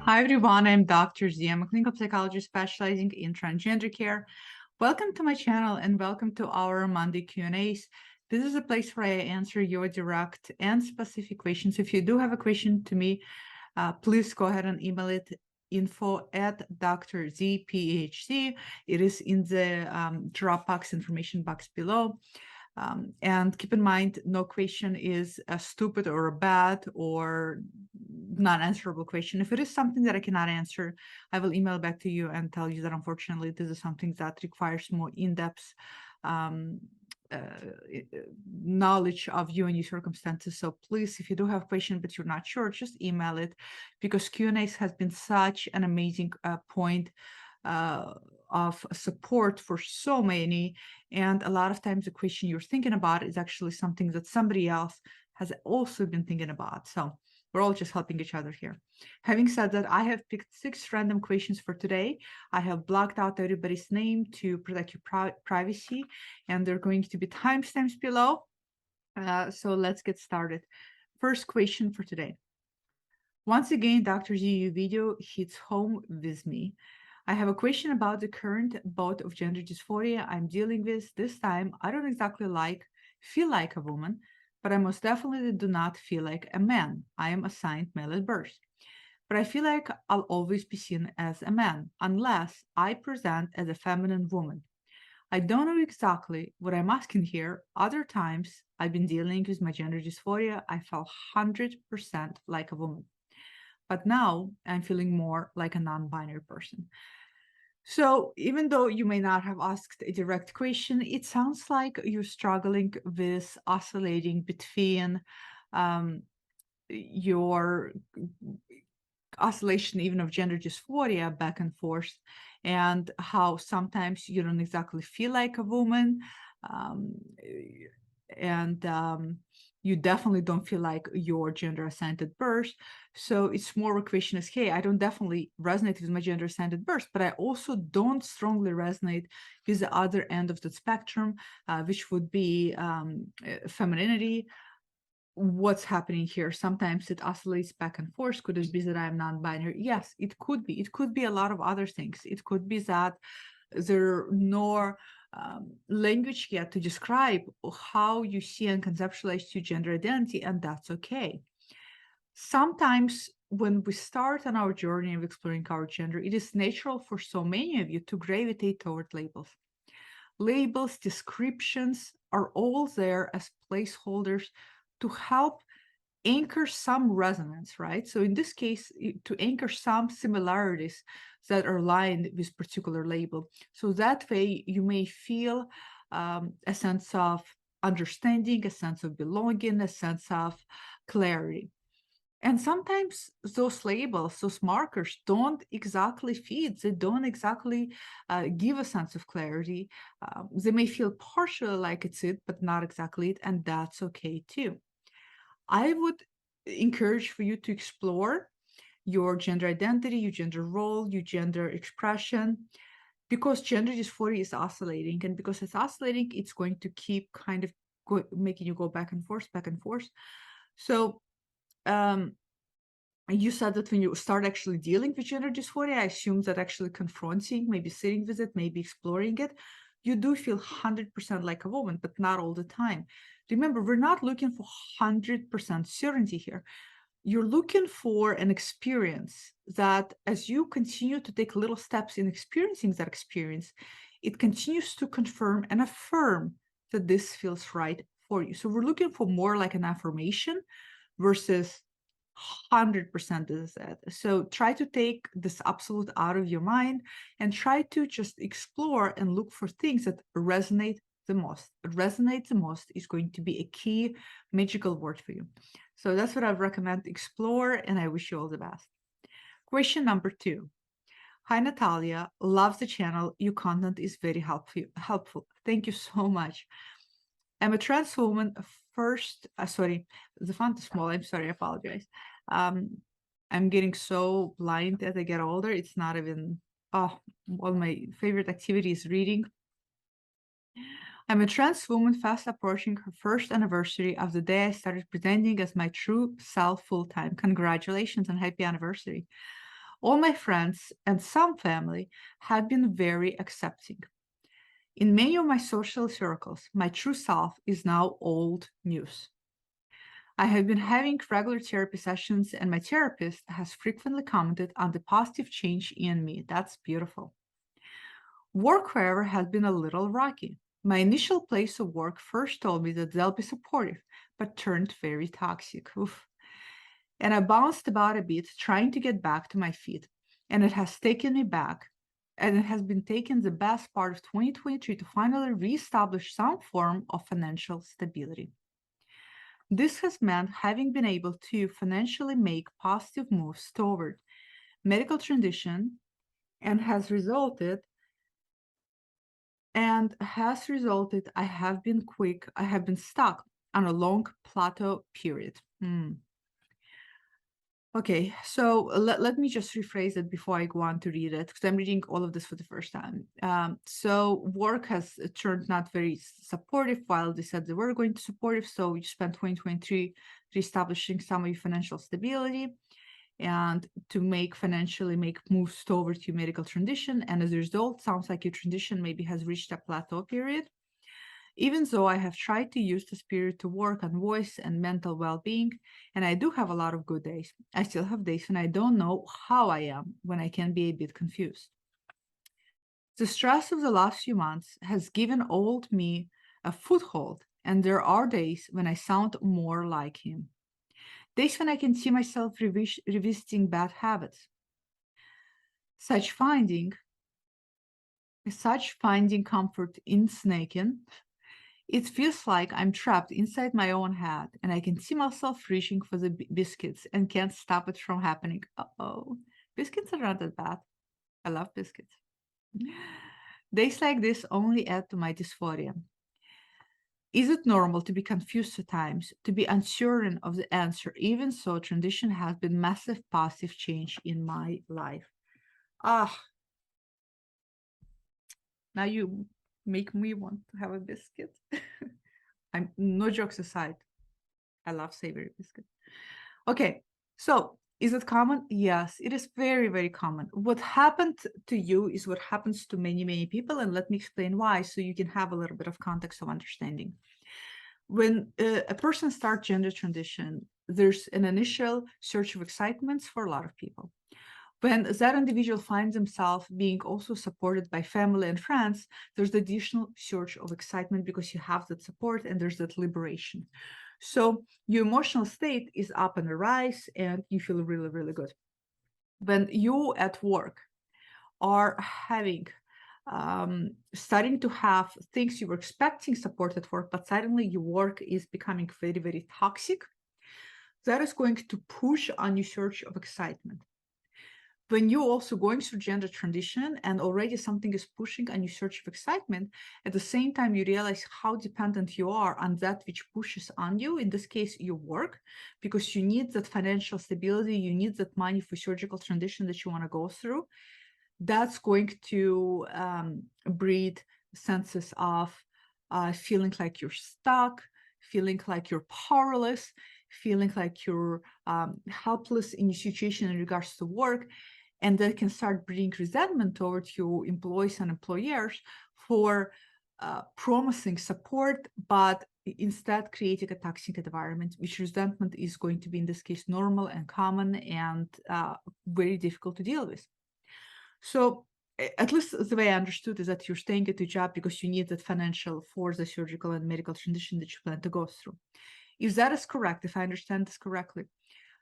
Hi everyone, I'm Dr. Z. I'm a clinical psychologist specializing in transgender care. Welcome to my channel and welcome to our Monday Q&As. This is a place where I answer your direct and specific questions. If you do have a question to me, please go ahead and email it info@drzphd. It is in the Dropbox information box below. And keep in mind, no question is a stupid or a bad or non-answerable question. If it is something that I cannot answer, I will email back to you and tell you that unfortunately this is something that requires more in-depth um, knowledge of you and your circumstances. So please, if you do have a question but you're not sure, just email it, because Q&As has been such an amazing point of support for so many. And a lot of times the question you're thinking about is actually something that somebody else has also been thinking about. So we're all just helping each other here. Having said that, I have picked 6 random questions for today. I have blocked out everybody's name to protect your privacy, and they're going to be timestamps below. So let's get started. First question for today. Once again, Dr. ZU video hits home with me. I have a question about the current bout of gender dysphoria I'm dealing with. This time, I don't exactly feel like a woman, but I most definitely do not feel like a man. I am assigned male at birth. But I feel like I'll always be seen as a man, unless I present as a feminine woman. I don't know exactly what I'm asking here. Other times I've been dealing with my gender dysphoria, I felt 100% like a woman. But now I'm feeling more like a non-binary person. So even though you may not have asked a direct question, it sounds like you're struggling with oscillating between your oscillation even of gender dysphoria back and forth, and how sometimes you don't exactly feel like a woman, um, and you definitely don't feel like your gender assigned at birth. So it's more a question is, hey, I don't definitely resonate with my gender assigned at birth, but I also don't strongly resonate with the other end of the spectrum, which would be femininity. What's happening here? Sometimes it oscillates back and forth. Could it be that I'm non-binary? Yes, it could be. It could be a lot of other things. It could be that there are no language yet to describe how you see and conceptualize your gender identity, and that's okay. Sometimes when we start on our journey of exploring our gender, it is natural for so many of you to gravitate toward labels. Labels, descriptions are all there as placeholders to help anchor some resonance, right? So in this case, to anchor some similarities that are aligned with particular label. So that way you may feel a sense of understanding, a sense of belonging, a sense of clarity. And sometimes those labels, those markers don't exactly fit. They don't exactly give a sense of clarity. They may feel partially like it's it, but not exactly it. And that's okay too. I would encourage for you to explore your gender identity, your gender role, your gender expression, because gender dysphoria is oscillating. And because it's oscillating, it's going to keep kind of making you go back and forth, back and forth. So, you said that when you start actually dealing with gender dysphoria, I assume that actually confronting, maybe sitting with it, maybe exploring it, you do feel 100% like a woman, but not all the time. Remember, we're not looking for 100% certainty here. You're looking for an experience that, as you continue to take little steps in experiencing that experience, it continues to confirm and affirm that this feels right for you. So we're looking for more like an affirmation versus 100% this is it. So try to take this absolute out of your mind and try to just explore and look for things that resonate the most. Resonate the most is going to be a key magical word for you. So that's what I recommend. Explore, and I wish you all the best. Question number 2. Hi, Natalia. Loves the channel. Your content is very helpful. Thank you so much. I'm a trans woman. Sorry, the font is small. I'm sorry, I apologize. I'm getting so blind as I get older. It's not even, one of my favorite activities is reading. I'm a trans woman fast approaching her first anniversary of the day I started presenting as my true self full-time. Congratulations and happy anniversary. All my friends and some family had been very accepting. In many of my social circles, my true self is now old news. I have been having regular therapy sessions, and my therapist has frequently commented on the positive change in me. That's beautiful. Work, however, has been a little rocky. My initial place of work first told me that they'll be supportive, but turned very toxic. Oof. And I bounced about a bit, trying to get back to my feet. And it has taken me back. And it has been taking the best part of 2023 to finally reestablish some form of financial stability. This has meant having been able to financially make positive moves toward medical transition and has resulted I have been stuck on a long plateau period. Okay, so let me just rephrase it before I go on to read it, because I'm reading all of this for the first time. So work has turned not very supportive while they said they were going to supportive. So you spent 2023 reestablishing some of your financial stability and to make moves towards your medical transition. And as a result, sounds like your transition maybe has reached a plateau period. Even though I have tried to use this period to work on voice and mental well-being, and I do have a lot of good days, I still have days when I don't know how I am, when I can be a bit confused. The stress of the last few months has given old me a foothold, and there are days when I sound more like him. Days when I can see myself revisiting bad habits. Such finding comfort in snaking. It feels like I'm trapped inside my own head, and I can see myself reaching for the biscuits and can't stop it from happening. Uh-oh. Biscuits are not that bad. I love biscuits. Days like this only add to my dysphoria. Is it normal to be confused at times, to be uncertain of the answer, even so transition has been massive positive change in my life? Now you make me want to have a biscuit. I'm no jokes aside. I love savory biscuit. Okay, so is it common? Yes, it is very, very common. What happened to you is what happens to many, many people, and let me explain why, so you can have a little bit of context of understanding. When a person starts gender transition, there's an initial surge of excitement for a lot of people. When that individual finds himself being also supported by family and friends, there's the additional surge of excitement because you have that support and there's that liberation. So your emotional state is up on the rise and you feel really, really good. When you at work are starting to have things you were expecting support at work, but suddenly your work is becoming very, very toxic, that is going to push on your surge of excitement. When you're also going through gender transition and already something is pushing on your surge of excitement, at the same time you realize how dependent you are on that which pushes on you, in this case your work, because you need that financial stability, you need that money for surgical transition that you want to go through. That's going to breed senses of feeling like you're stuck, feeling like you're powerless, feeling like you're helpless in your situation in regards to work. And that can start bringing resentment towards your employees and employers for promising support, but instead creating a toxic environment, which resentment is going to be, in this case, normal and common and very difficult to deal with. So at least the way I understood is that you're staying at your job because you need that financial for the surgical and medical transition that you plan to go through. If that is correct, if I understand this correctly,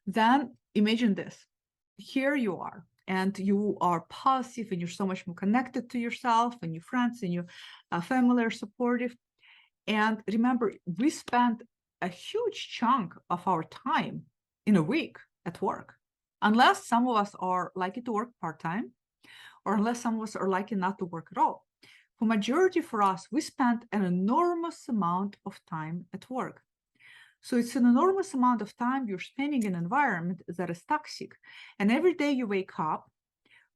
then imagine this. Here you are, and you are positive, and you're so much more connected to yourself, and your friends and your family are supportive. And remember, we spend a huge chunk of our time in a week at work, unless some of us are lucky to work part-time, or unless some of us are lucky not to work at all. For majority for us, we spend an enormous amount of time at work. So it's an enormous amount of time you're spending in an environment that is toxic. And every day you wake up,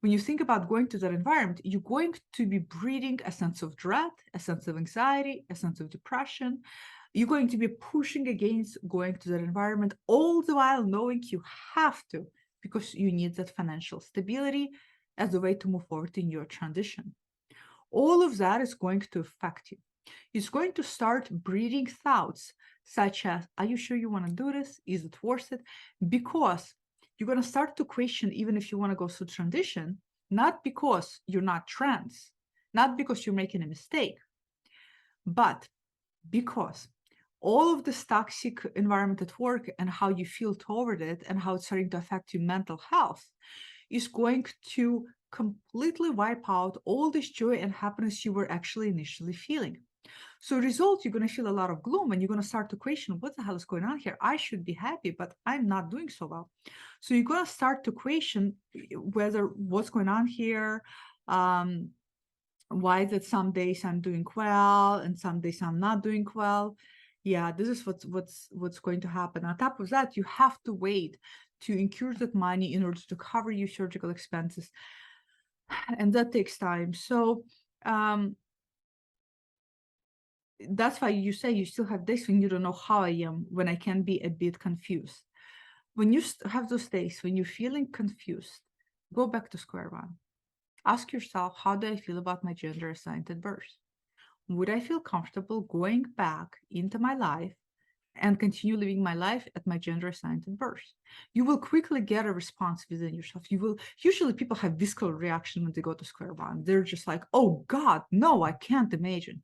when you think about going to that environment, you're going to be breathing a sense of dread, a sense of anxiety, a sense of depression. You're going to be pushing against going to that environment, all the while knowing you have to because you need that financial stability as a way to move forward in your transition. All of that is going to affect you. It's going to start breeding thoughts such as, are you sure you want to do this? Is it worth it? Because you're going to start to question, even if you want to go through transition, not because you're not trans, not because you're making a mistake, but because all of this toxic environment at work and how you feel toward it and how it's starting to affect your mental health is going to completely wipe out all this joy and happiness you were actually initially feeling. So result, you're going to feel a lot of gloom and you're going to start to question, what the hell is going on here? I should be happy, but I'm not doing so well. So you're going to start to question whether what's going on here, why that some days I'm doing well and some days I'm not doing well. Yeah, this is what's going to happen. On top of that, you have to wait to incur that money in order to cover your surgical expenses, and that takes time. So that's why you say you still have days when you don't know how I am, when I can be a bit confused. When you have those days when you're feeling confused, go back to square one. Ask yourself, how do I feel about my gender assigned at birth? Would I feel comfortable going back into my life and continue living my life at my gender assigned at birth? You will quickly get a response within yourself. You will usually people have visceral reaction when they go to square one. They're just like, oh God, no, I can't imagine.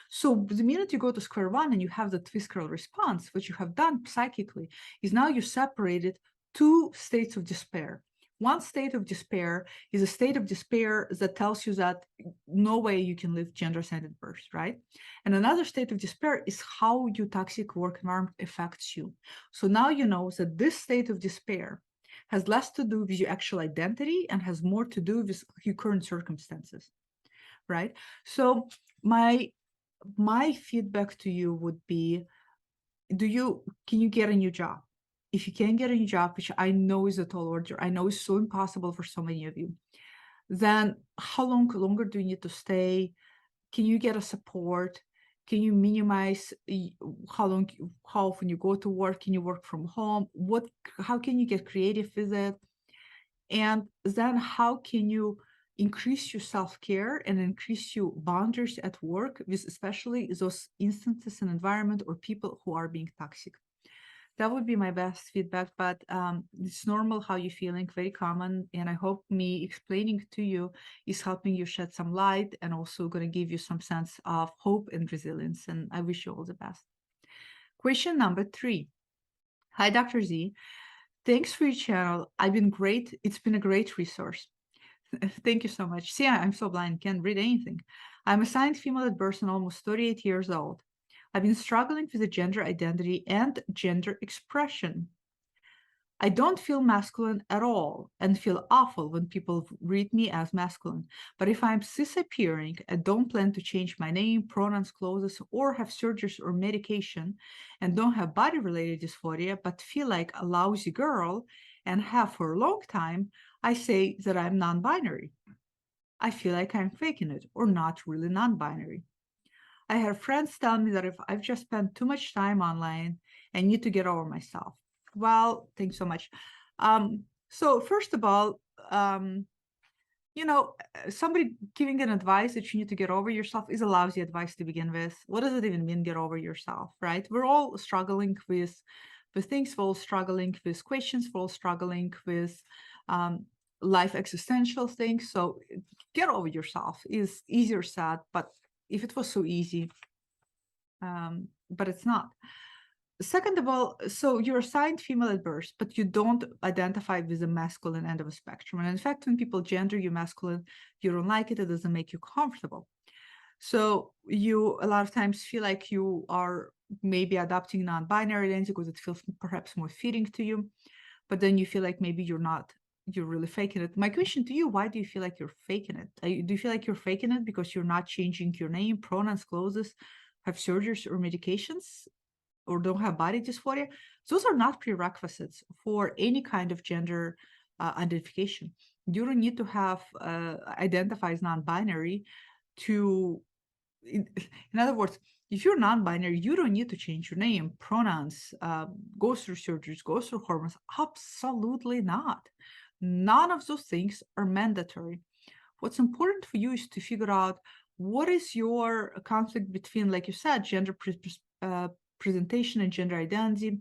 So the minute you go to square one and you have that visceral response, what you have done psychically is now you separated two states of despair. One state of despair is a state of despair that tells you that no way you can live gender-assigned birth, right? And another state of despair is how your toxic work environment affects you. So now you know that this state of despair has less to do with your actual identity and has more to do with your current circumstances, right? So my feedback to you would be, can you get a new job? If you can't get a new job, which I know is a tall order, I know is so impossible for so many of you, then how long longer do you need to stay? Can you get a support? Can you minimize how often you go to work? Can you work from home? How can you get creative with it? And then how can you increase your self-care and increase your boundaries at work with especially those instances and environment or people who are being toxic? That would be my best feedback, but it's normal how you're feeling, very common. And I hope me explaining to you is helping you shed some light and also going to give you some sense of hope and resilience. And I wish you all the best. Question number 3. Hi, Dr. Z. Thanks for your channel. I've been great. It's been a great resource. Thank you so much. See, I'm so blind, can't read anything. I'm assigned female at birth and almost 38 years old. I've been struggling with the gender identity and gender expression. I don't feel masculine at all and feel awful when people read me as masculine. But if I'm cis appearing, I don't plan to change my name, pronouns, clothes, or have surgeries or medication, and don't have body related dysphoria, but feel like a lousy girl and have for a long time, I say that I'm non binary. I feel like I'm faking it or not really non binary. I have friends tell me that if I've just spent too much time online, I need to get over myself. Well, thanks so much. So first of all, somebody giving an advice that you need to get over yourself is a lousy advice to begin with. What does it even mean, get over yourself, right? We're all struggling with things, we're all struggling with questions, we're all struggling with life existential things. So get over yourself is easier said, but if it was so easy, but it's not. Second of all, so you're assigned female at birth, but you don't identify with the masculine end of a spectrum. And in fact, when people gender you masculine, you don't like it, it doesn't make you comfortable. So you a lot of times feel like you are maybe adopting non-binary identity because it feels perhaps more fitting to you, but then you feel like maybe you're really faking it. My question to you, why do you feel like you're faking it? Do you feel like you're faking it because you're not changing your name, pronouns, clothes, have surgeries or medications, or don't have body dysphoria? Those are not prerequisites for any kind of gender identification. You don't need to have identify as non-binary to in other words, if you're non-binary, you don't need to change your name, pronouns, go through surgeries, go through hormones. Absolutely not. None of those things are mandatory. What's important for you is to figure out what is your conflict between, like you said, presentation and gender identity,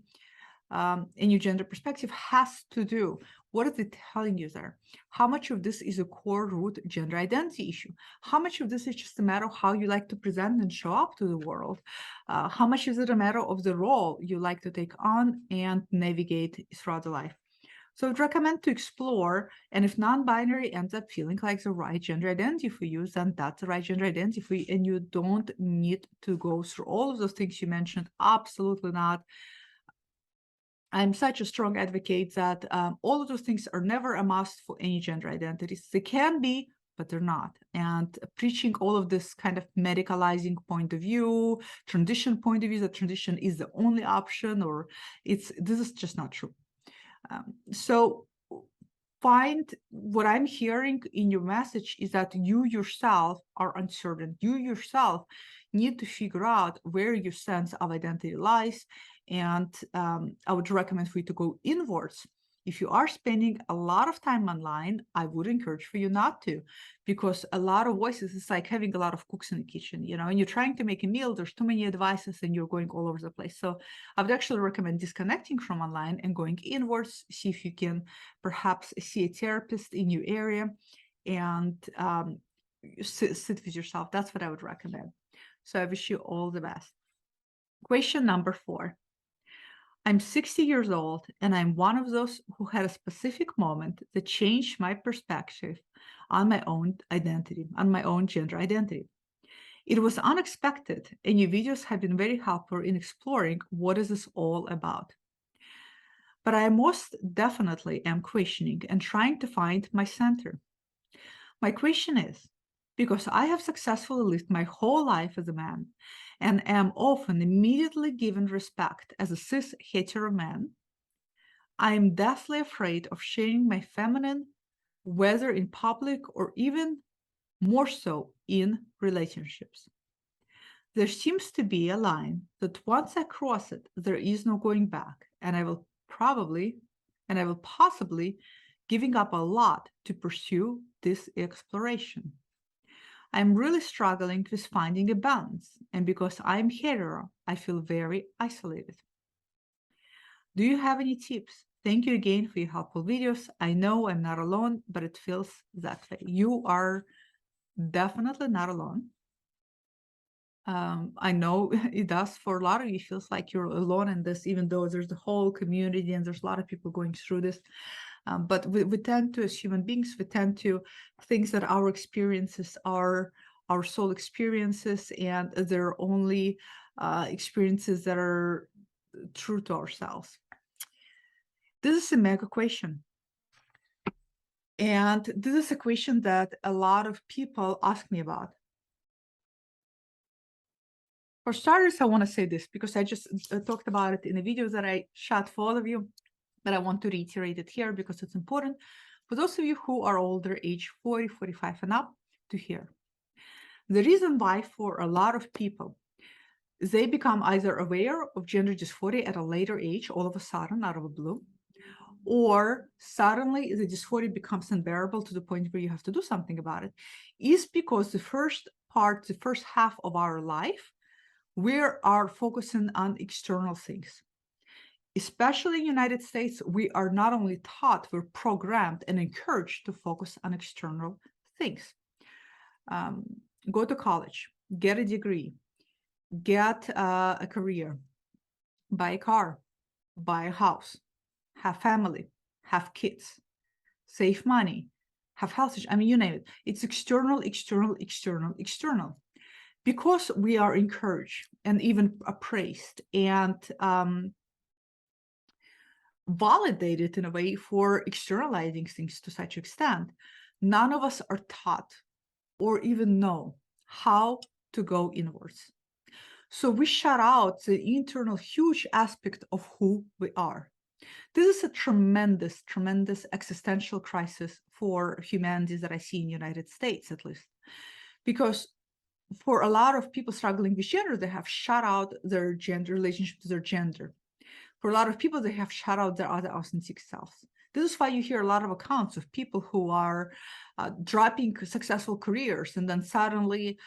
and your gender perspective has to do. What is it telling you there? How much of this is a core root gender identity issue? How much of this is just a matter of how you like to present and show up to the world? How much is it a matter of the role you like to take on and navigate throughout the life? So I'd recommend to explore, and if non-binary ends up feeling like the right gender identity for you, then that's the right gender identity for you, and you don't need to go through all of those things you mentioned. Absolutely not. I'm such a strong advocate that all of those things are never a must for any gender identities. They can be, but they're not. And preaching all of this kind of medicalizing point of view, transition point of view, that transition is the only option, or this is just not true. So find what I'm hearing in your message is that you yourself are uncertain. You yourself need to figure out where your sense of identity lies. And I would recommend for you to go inwards. If you are spending a lot of time online, I would encourage for you not to, because a lot of voices is like having a lot of cooks in the kitchen, and you're trying to make a meal, there's too many advices and you're going all over the place. So I would actually recommend disconnecting from online and going inwards, see if you can perhaps see a therapist in your area and sit with yourself. That's what I would recommend. So I wish you all the best. Question number 4. I'm 60 years old, and I'm one of those who had a specific moment that changed my perspective on my own identity, on my own gender identity. It was unexpected, and your videos have been very helpful in exploring what is this all about. But I most definitely am questioning and trying to find my center. My question is, because I have successfully lived my whole life as a man and am often immediately given respect as a cis hetero man, I am deathly afraid of sharing my feminine, whether in public or even more so in relationships. There seems to be a line that once I cross it, there is no going back, and I will possibly giving up a lot to pursue this exploration. I'm really struggling with finding a balance, and because I'm hetero, I feel very isolated. Do you have any tips? Thank you again for your helpful videos. I know I'm not alone, but it feels that way. You are definitely not alone. I know it does for a lot of you. It feels like you're alone in this, even though there's the whole community and there's a lot of people going through this. But we tend to, as human beings, we tend to think that our experiences are our sole experiences, and they're only experiences that are true to ourselves. This is a mega question. And this is a question that a lot of people ask me about. For starters, I want to say this because I just talked about it in the video that I shot for all of you, but I want to reiterate it here because it's important for those of you who are older, age 40, 45 and up, to hear. The reason why for a lot of people, they become either aware of gender dysphoria at a later age, all of a sudden, out of the blue, or suddenly the dysphoria becomes unbearable to the point where you have to do something about it, is because the first half of our life, we are focusing on external things. Especially in the United States, we are not only taught, we're programmed and encouraged to focus on external things. Go to college, get a degree, get a career, buy a car, buy a house, have family, have kids, save money, have health. I mean, you name it. It's external, external, external, external. Because we are encouraged and even appraised and validated in a way for externalizing things to such extent, none of us are taught or even know how to go inwards. So we shut out the internal huge aspect of who we are. This is a tremendous, tremendous existential crisis for humanity that I see in the United States, at least, because for a lot of people struggling with gender, they have shut out their gender relationship to their gender. For a lot of people, they have shut out their other authentic selves. This is why you hear a lot of accounts of people who are dropping successful careers and then suddenly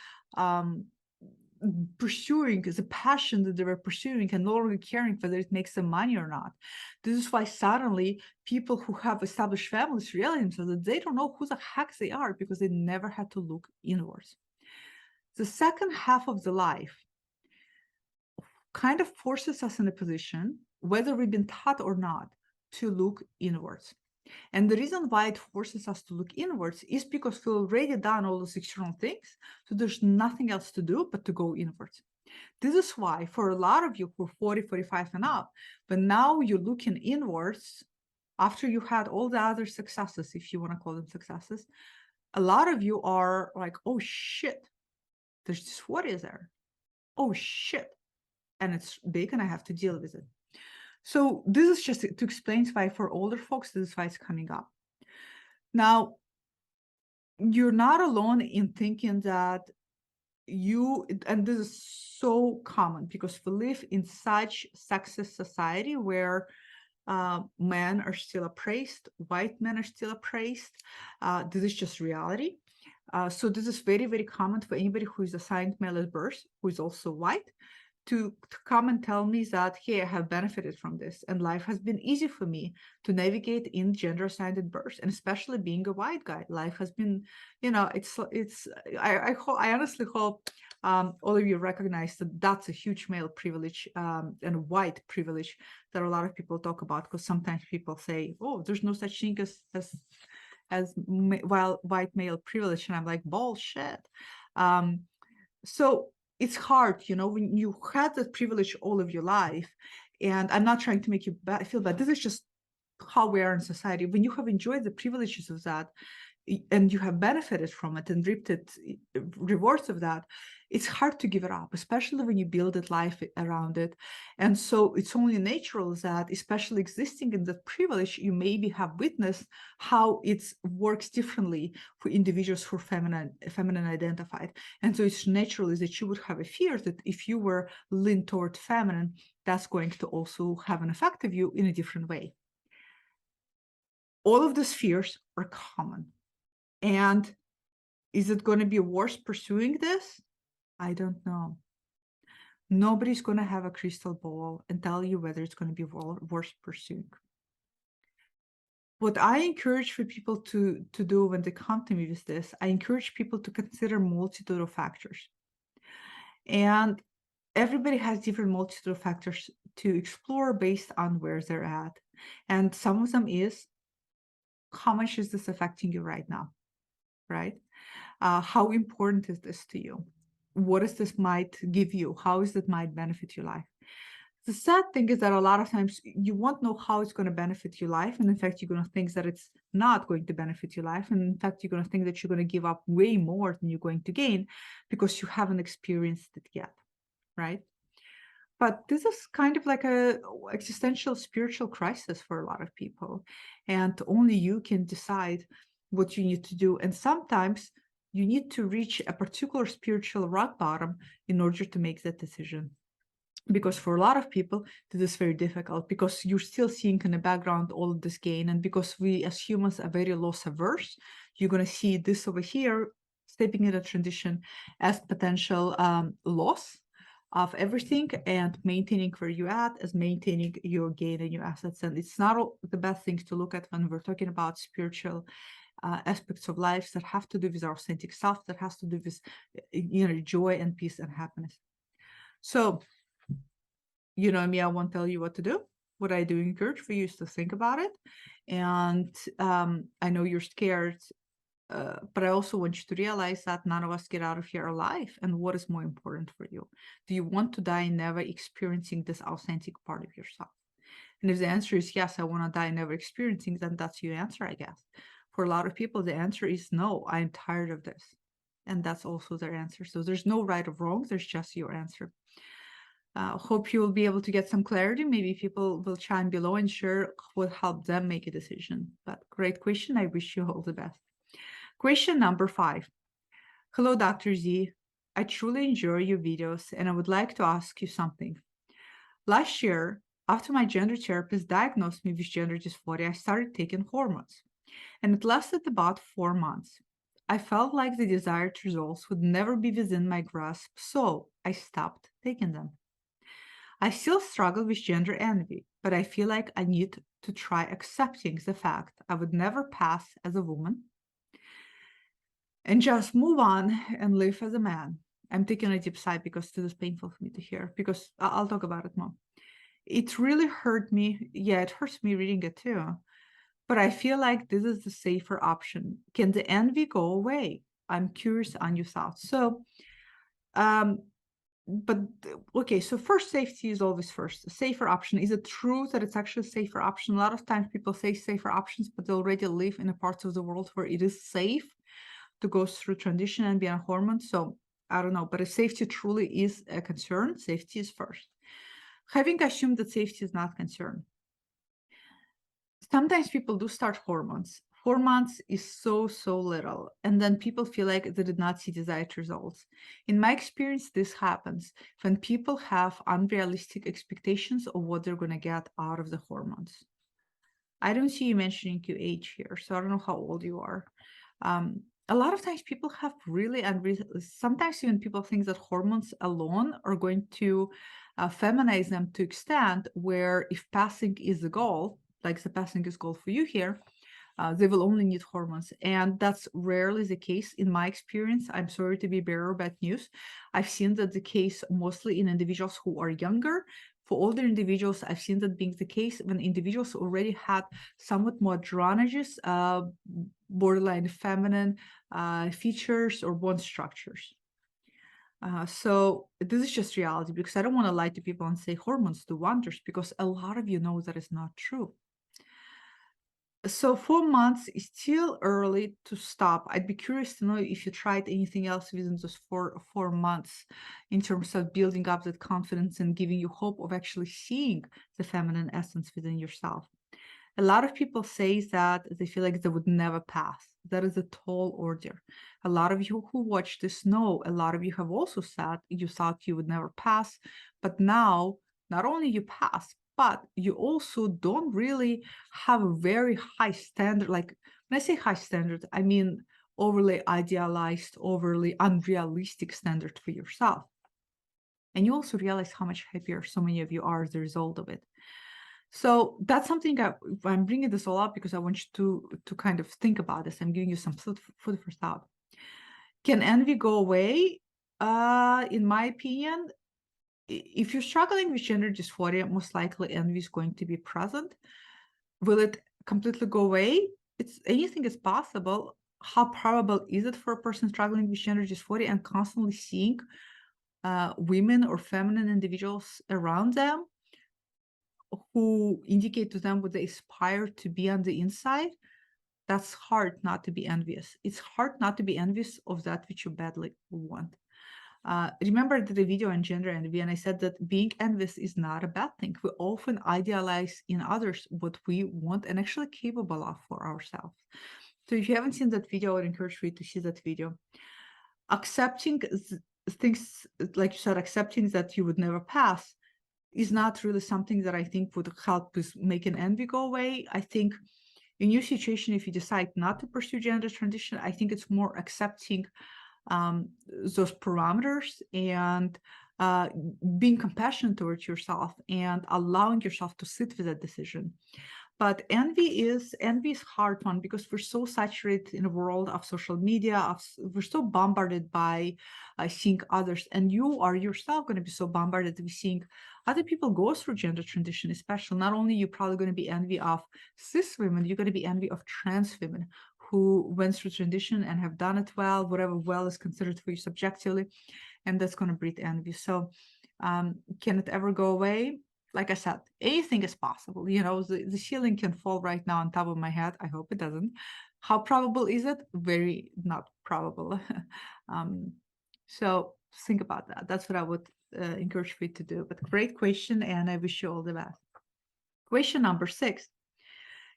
pursuing the passion that they were pursuing and no longer caring whether it makes them money or not. This is why suddenly people who have established families realize themselves that they don't know who the heck they are because they never had to look inwards. The second half of the life kind of forces us in a position, whether we've been taught or not, to look inwards. And the reason why it forces us to look inwards is because we've already done all those external things. So there's nothing else to do but to go inwards. This is why for a lot of you who are 40, 45 and up, but now you're looking inwards after you had all the other successes, if you want to call them successes, a lot of you are like, oh shit, there's dysphoria there. Oh shit. And it's big and I have to deal with it. So this is just to explain why for older folks, this is why it's coming up. Now, you're not alone in thinking that and this is so common because we live in such sexist society where men are still appraised, white men are still appraised. This is just reality. So this is very, very common for anybody who is assigned male at birth, who is also white, to come and tell me that, hey, I have benefited from this and life has been easy for me to navigate in gender assigned at birth, and especially being a white guy. Life has been, I honestly hope all of you recognize that that's a huge male privilege and white privilege that a lot of people talk about, because sometimes people say, oh, there's no such thing as white male privilege, and I'm like, bullshit. So it's hard, when you had that privilege all of your life, and I'm not trying to make you feel bad. This is just how we are in society. When you have enjoyed the privileges of that, and you have benefited from it and reaped rewards of that, it's hard to give it up, especially when you build a life around it. And so it's only natural that, especially existing in that privilege, you maybe have witnessed how it works differently for individuals who are feminine identified. And so it's natural that you would have a fear that if you were leaned toward feminine, that's going to also have an effect of you in a different way. All of these fears are common. And is it going to be worse pursuing this? I don't know. Nobody's going to have a crystal ball and tell you whether it's going to be worse pursuing. What I encourage for people to do when they come to me with this, I encourage people to consider multitude of factors. And everybody has different multitude of factors to explore based on where they're at. And some of them is, how much is this affecting you right now? Right? How important is this to you? What is this might give you? How is it might benefit your life? The sad thing is that a lot of times you won't know how it's going to benefit your life. And in fact, you're going to think that it's not going to benefit your life. And in fact, you're going to think that you're going to give up way more than you're going to gain because you haven't experienced it yet, right? But this is kind of like a existential spiritual crisis for a lot of people. And only you can decide what you need to do. And sometimes you need to reach a particular spiritual rock bottom in order to make that decision. Because for a lot of people, this is very difficult because you're still seeing in the background all of this gain. And because we as humans are very loss averse, you're going to see this over here, stepping in a transition as potential loss of everything, and maintaining where you're at as maintaining your gain and your assets. And it's not the best things to look at when we're talking about spiritual aspects of life that have to do with our authentic self, that has to do with joy and peace and happiness. So me, I won't tell you what to do. What I do encourage for you is to think about it. And I know you're scared, but I also want you to realize that none of us get out of here alive. And what is more important for you? Do you want to die never experiencing this authentic part of yourself? And if the answer is yes, I want to die never experiencing, then that's your answer, I guess. For a lot of people, the answer is no, I'm tired of this. And that's also their answer. So there's no right or wrong. There's just your answer. Hope you will be able to get some clarity. Maybe people will chime below and share what helped them make a decision. But great question. I wish you all the best. Question number 5. Hello, Dr. Z. I truly enjoy your videos and I would like to ask you something. Last year, after my gender therapist diagnosed me with gender dysphoria, I started taking hormones, and it lasted about 4 months. I felt like the desired results would never be within my grasp, so I stopped taking them. I still struggle with gender envy, but I feel like I need to try accepting the fact I would never pass as a woman and just move on and live as a man. I'm taking a deep sigh because this is painful for me to hear, because I'll talk about it more. It really hurt me. Yeah, it hurts me reading it too. But I feel like this is the safer option. Can the envy go away? I'm curious on your thoughts. Um, but okay, so first, safety is always first. A safer option. Is it true that it's actually a safer option? A lot of times people say safer options, but they already live in a part of the world where it is safe to go through transition and be on hormones. So I don't know, but if safety truly is a concern, safety is first. Having assumed that safety is not concern, sometimes people do start hormones. 4 months is so little, and then people feel like they did not see desired results. In my experience, this happens when people have unrealistic expectations of what they're going to get out of the hormones. I don't see you mentioning your age here, so I don't know how old you are. Um, a lot of times people have really sometimes even people think that hormones alone are going to feminize them to extent where if passing is the goal, like the passing is goal for you here, they will only need hormones. And that's rarely the case in my experience. I'm sorry to be bearer of bad news. I've seen that the case mostly in individuals who are younger. For older individuals, I've seen that being the case when individuals already had somewhat more androgynous, borderline feminine features or bone structures. So this is just reality, because I don't want to lie to people and say hormones do wonders, because a lot of you know that is not true. So 4 months is still early to stop. I'd be curious to know if you tried anything else within those four months in terms of building up that confidence and giving you hope of actually seeing the feminine essence within yourself. A lot of people say that they feel like they would never pass. That is a tall order. A lot of you who watch this know, a lot of you have also said you thought you would never pass, but now not only you pass, but you also don't really have a very high standard. Like when I say high standard, I mean overly idealized, overly unrealistic standard for yourself. And you also realize how much happier so many of you are as a result of it. So that's something I'm bringing this all up because I want you to kind of think about this. I'm giving you some food for thought. Can envy go away? In my opinion, if you're struggling with gender dysphoria, most likely envy is going to be present. Will it completely go away? It's anything is possible. How probable is it for a person struggling with gender dysphoria and constantly seeing women or feminine individuals around them who indicate to them what they aspire to be on the inside? That's hard not to be envious. It's hard not to be envious of that which you badly want. Remember I did a video on gender envy, and I said that being envious is not a bad thing. We often idealize in others what we want and actually capable of for ourselves. So if you haven't seen that video, I would encourage you to see that video. Accepting things, like you said, accepting that you would never pass is not really something that I think would help with making envy go away. I think in your situation, if you decide not to pursue gender transition, I think it's more accepting those parameters and being compassionate towards yourself and allowing yourself to sit with that decision. But envy is hard one because we're so saturated in a world of social media. We're so bombarded by seeing others, and you are yourself going to be so bombarded with seeing other people go through gender transition. Especially, not only you're probably going to be envy of cis women, you're going to be envy of trans women who went through transition and have done it well, whatever well is considered for you subjectively, and that's going to breed envy. So, can it ever go away? Like I said, anything is possible. You know, the ceiling can fall right now on top of my head. I hope it doesn't. How probable is it? Very not probable. um, so think about that. That's what I would encourage you to do. But great question, and I wish you all the best. Question number 6.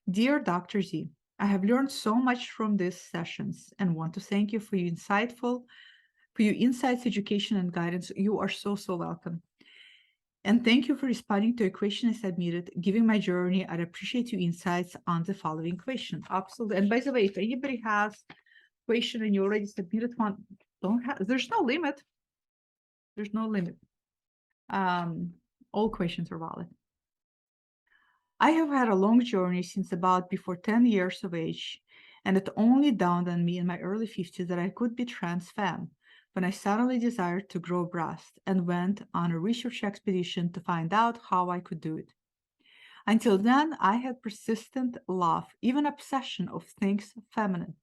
Dear Dr. Z, I have learned so much from these sessions and want to thank you for your insightful for your insights, education, and guidance. You are so, so welcome. And thank you for responding to a question I submitted, giving my journey. I'd appreciate your insights on the following question. Absolutely. And by the way, if anybody has question and you already submitted one, there's no limit. There's no limit. All questions are valid. I have had a long journey since about before 10 years of age, and it only dawned on me in my early 50s that I could be trans femme when I suddenly desired to grow breasts and went on a research expedition to find out how I could do it. Until then, I had persistent love, even obsession of things feminine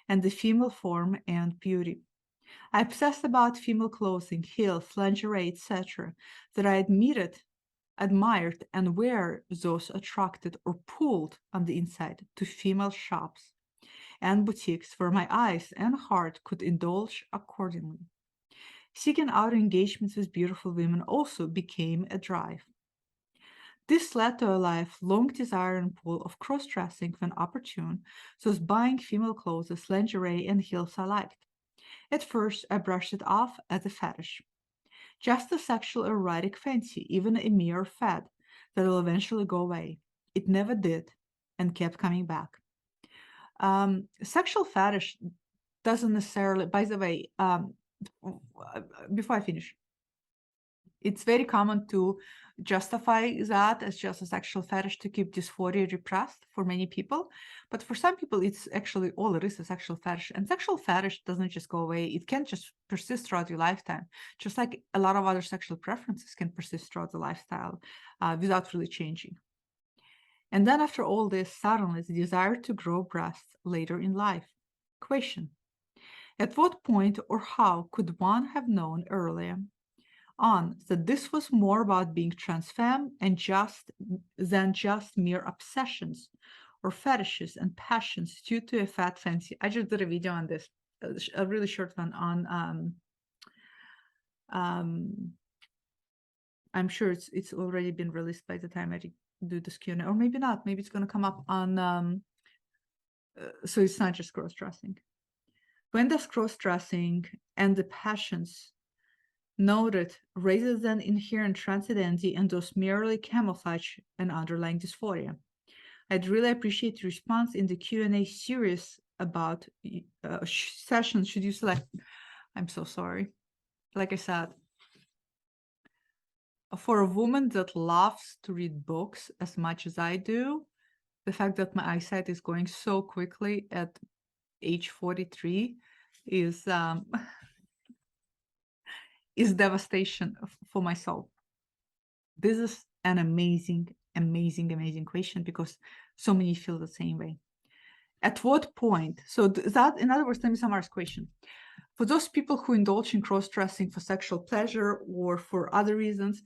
and the female form and beauty. I obsessed about female clothing, heels, lingerie, etc., that I admired, and were those attracted or pulled on the inside to female shops and boutiques where my eyes and heart could indulge accordingly. Seeking out engagements with beautiful women also became a drive. This led to a lifelong desire and pull of cross-dressing when opportune, thus buying female clothes, lingerie, and heels I liked. At first, I brushed it off as a fetish, just a sexual erotic fancy, even a mere fad that will eventually go away. It never did and kept coming back. Sexual fetish doesn't necessarily, by the way, before I finish, it's very common to justify that as just a sexual fetish to keep dysphoria repressed for many people. But for some people, it's actually all it is a sexual fetish. And sexual fetish doesn't just go away. It can just persist throughout your lifetime, just like a lot of other sexual preferences can persist throughout the lifestyle without really changing. And then after all this, suddenly the desire to grow breasts later in life. Question: at what point or how could one have known earlier on that this was more about being trans femme and than just mere obsessions or fetishes and passions due to a fat fancy? I just did a video on this, a really short one on I'm sure it's already been released by the time I do this Q&A, or maybe not. Maybe it's going to come up on so it's not just cross-dressing. When does cross-dressing and the passions noted rather than inherent trans identity and those merely camouflage an underlying dysphoria? I'd really appreciate your response in the Q&A series about sessions should you select. I'm so sorry. Like I said, for a woman that loves to read books as much as I do, the fact that my eyesight is going so quickly at age 43 is devastation for my soul. This is an amazing, amazing, amazing question because so many feel the same way. At what point? So that, in other words, let me summarize question. For those people who indulge in cross-dressing for sexual pleasure or for other reasons,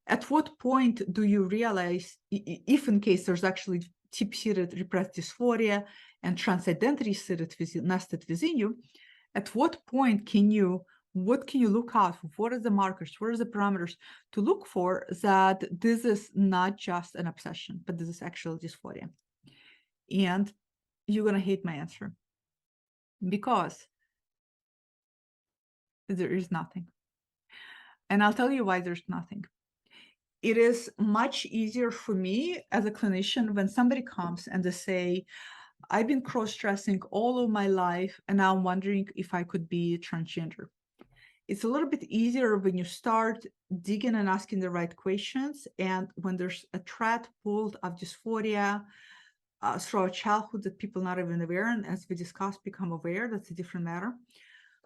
at what point do you realize, if in case there's actually deep-seated repressed dysphoria and trans identity nested within you, at what point what can you look out for? What are the markers? What are the parameters to look for that this is not just an obsession, but this is actual dysphoria? And you're going to hate my answer because there is nothing. And I'll tell you why there's nothing. It is much easier for me as a clinician when somebody comes and they say, I've been cross-dressing all of my life, and now I'm wondering if I could be transgender. It's a little bit easier when you start digging and asking the right questions, and when there's a thread pulled of dysphoria throughout childhood that people not even aware, and as we discussed, become aware. That's a different matter.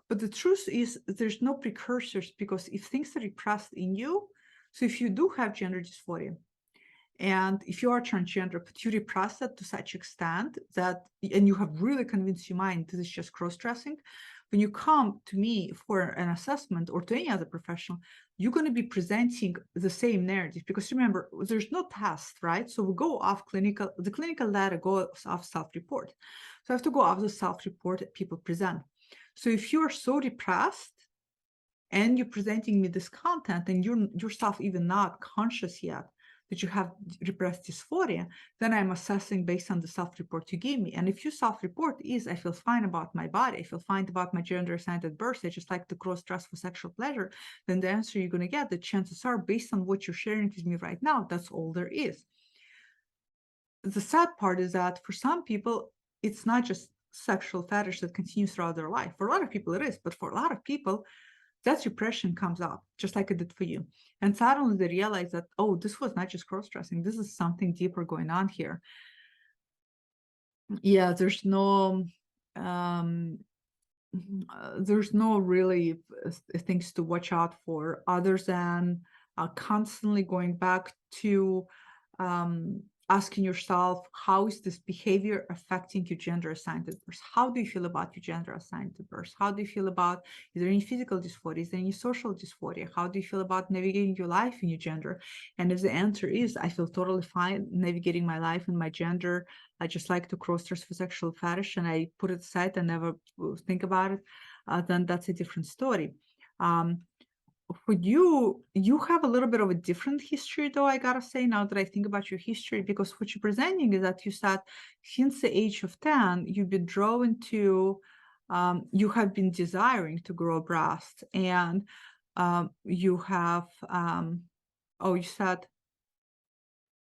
But the truth is there's no precursors, because if things are repressed in you, so if you do have gender dysphoria, and if you are transgender, but you repress it to such extent that, and you have really convinced your mind this is just cross-dressing, when you come to me for an assessment or to any other professional, you're going to be presenting the same narrative, because remember, there's no test, right? So we go off the clinical data goes off self-report. So I have to go off the self-report that people present. So if you are so depressed and you're presenting me this content and you're yourself even not conscious yet that you have repressed dysphoria, then I'm assessing based on the self-report you gave me. And if your self-report is, I feel fine about my body, I feel fine about my gender assigned at birth, I just like to cross-dress for sexual pleasure, then the answer you're going to get, the chances are, based on what you're sharing with me right now, that's all there is. The sad part is that for some people, it's not just sexual fetish that continues throughout their life. For a lot of people, it is, but for a lot of people, that repression comes up, just like it did for you. And suddenly they realize that, oh, this was not just cross-dressing. This is something deeper going on here. Yeah, um, there's no really things to watch out for other than constantly going back to asking yourself, how is this behavior affecting your gender assigned at birth? How do you feel about your gender assigned at birth? How do you feel about, is there any physical dysphoria? Is there any social dysphoria? How do you feel about navigating your life in your gender? And if the answer is, I feel totally fine navigating my life and my gender, I just like to cross-dress for sexual fetish and I put it aside and never think about it, then that's a different story. For you, you have a little bit of a different history, though, I gotta say, now that I think about your history, because what you're presenting is that you said since the age of 10, you've been drawn to, you have been desiring to grow breasts, and you have, oh, you said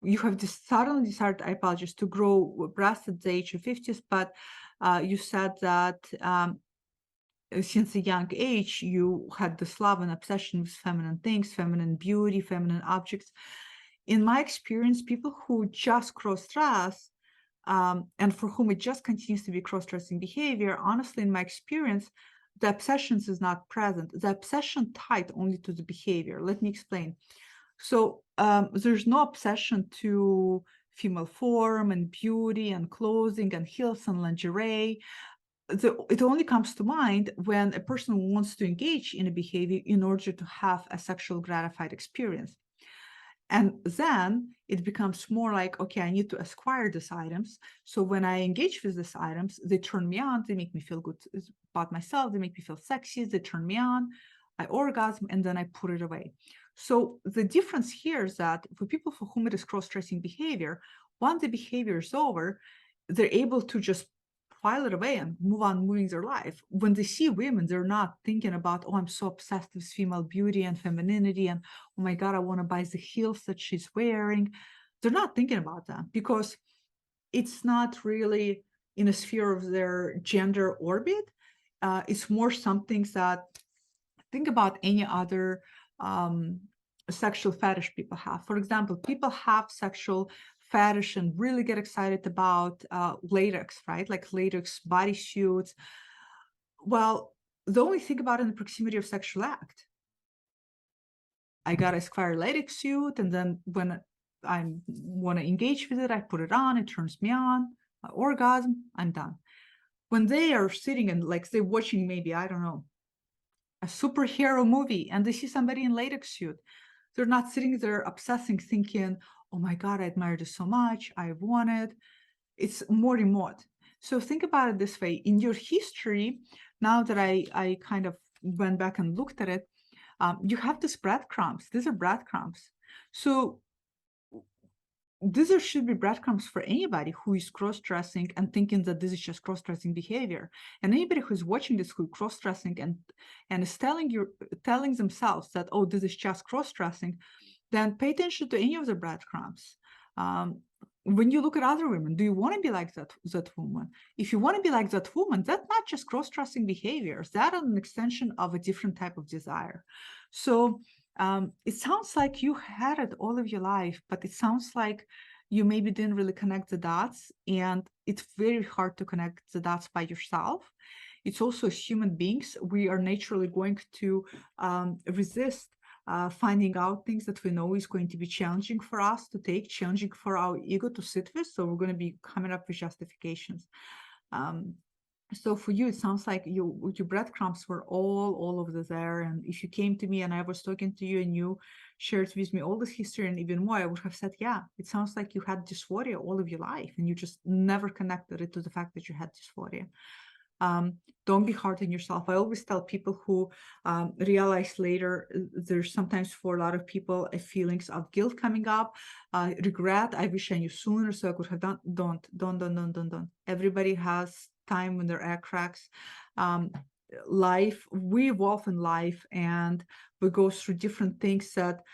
you have just suddenly decided, I apologize, to grow breasts at the age of 50s, but you said that since a young age, you had this love and obsession with feminine things, feminine beauty, feminine objects. In my experience, people who just cross-dress, and for whom it just continues to be cross-dressing behavior, honestly, in my experience, the obsessions is not present. The obsession tied only to the behavior. Let me explain. So there's no obsession to female form and beauty and clothing and heels and lingerie. It only comes to mind when a person wants to engage in a behavior in order to have a sexual gratified experience. And then it becomes more like, okay, I need to acquire these items. So when I engage with these items, they turn me on, they make me feel good about myself, they make me feel sexy, they turn me on, I orgasm, and then I put it away. So the difference here is that for people for whom it is cross-dressing behavior, once the behavior is over, they're able to just file it away and move on moving their life. When they see women, they're not thinking about, oh, I'm so obsessed with female beauty and femininity, and oh my God, I want to buy the heels that she's wearing. They're not thinking about that because it's not really in a sphere of their gender orbit. It's more something that, think about any other sexual fetish people have. For example, people have sexual fetish and really get excited about latex, right? Like latex bodysuits. Well, they only think about it in the proximity of sexual act. I got a square latex suit, and then when I want to engage with it, I put it on, it turns me on, I orgasm, I'm done. When they are sitting and like they're watching maybe, I don't know, a superhero movie and they see somebody in latex suit, they're not sitting there obsessing, thinking, oh my God, I admire this so much, I want it. It's more remote. So think about it this way. In your history, now that I kind of went back and looked at it, you have these breadcrumbs. These are breadcrumbs. So these should be breadcrumbs for anybody who is cross-dressing and thinking that this is just cross-dressing behavior. And anybody who's watching this who cross-dressing and is telling themselves that, oh, this is just cross-dressing, then pay attention to any of the breadcrumbs. When you look at other women, do you want to be like that woman? If you want to be like that woman, that's not just cross-dressing behaviors. That's an extension of a different type of desire. So it sounds like you had it all of your life, but it sounds like you maybe didn't really connect the dots, and it's very hard to connect the dots by yourself. It's also as human beings, we are naturally going to resist finding out things that we know is going to be challenging for us to take, challenging for our ego to sit with. So we're going to be coming up with justifications. So for you, it sounds like your breadcrumbs were all over there. And if you came to me and I was talking to you and you shared with me all this history and even more, I would have said, yeah, it sounds like you had dysphoria all of your life and you just never connected it to the fact that you had dysphoria. Don't be hard on yourself. I always tell people who realize later, there's sometimes for a lot of people feelings of guilt coming up, regret. I wish I knew sooner so I could have done. Don't. Everybody has time when their egg cracks. Um, we evolve in life, and we go through different things that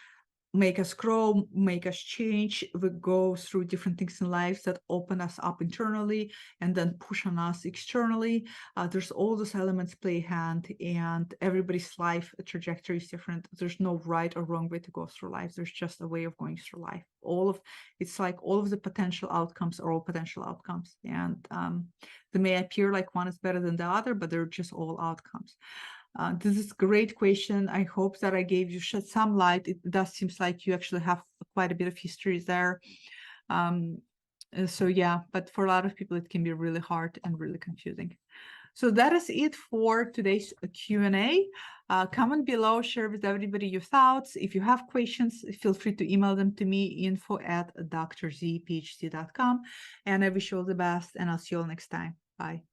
make us grow, make us change. We go through different things in life that open us up internally and then push on us externally. There's all those elements play hand, and everybody's life trajectory is different. There's no right or wrong way to go through life. There's just a way of going through life. It's like all of the potential outcomes are all potential outcomes, and they may appear like one is better than the other, but they're just all outcomes. This is a great question. I hope that I gave you shed some light. It does seems like you actually have quite a bit of history there. So yeah, but for a lot of people, it can be really hard and really confusing. So that is it for today's Q&A. Comment below, share with everybody your thoughts. If you have questions, feel free to email them to me, info@drzphd.com. And I wish you all the best, and I'll see you all next time. Bye.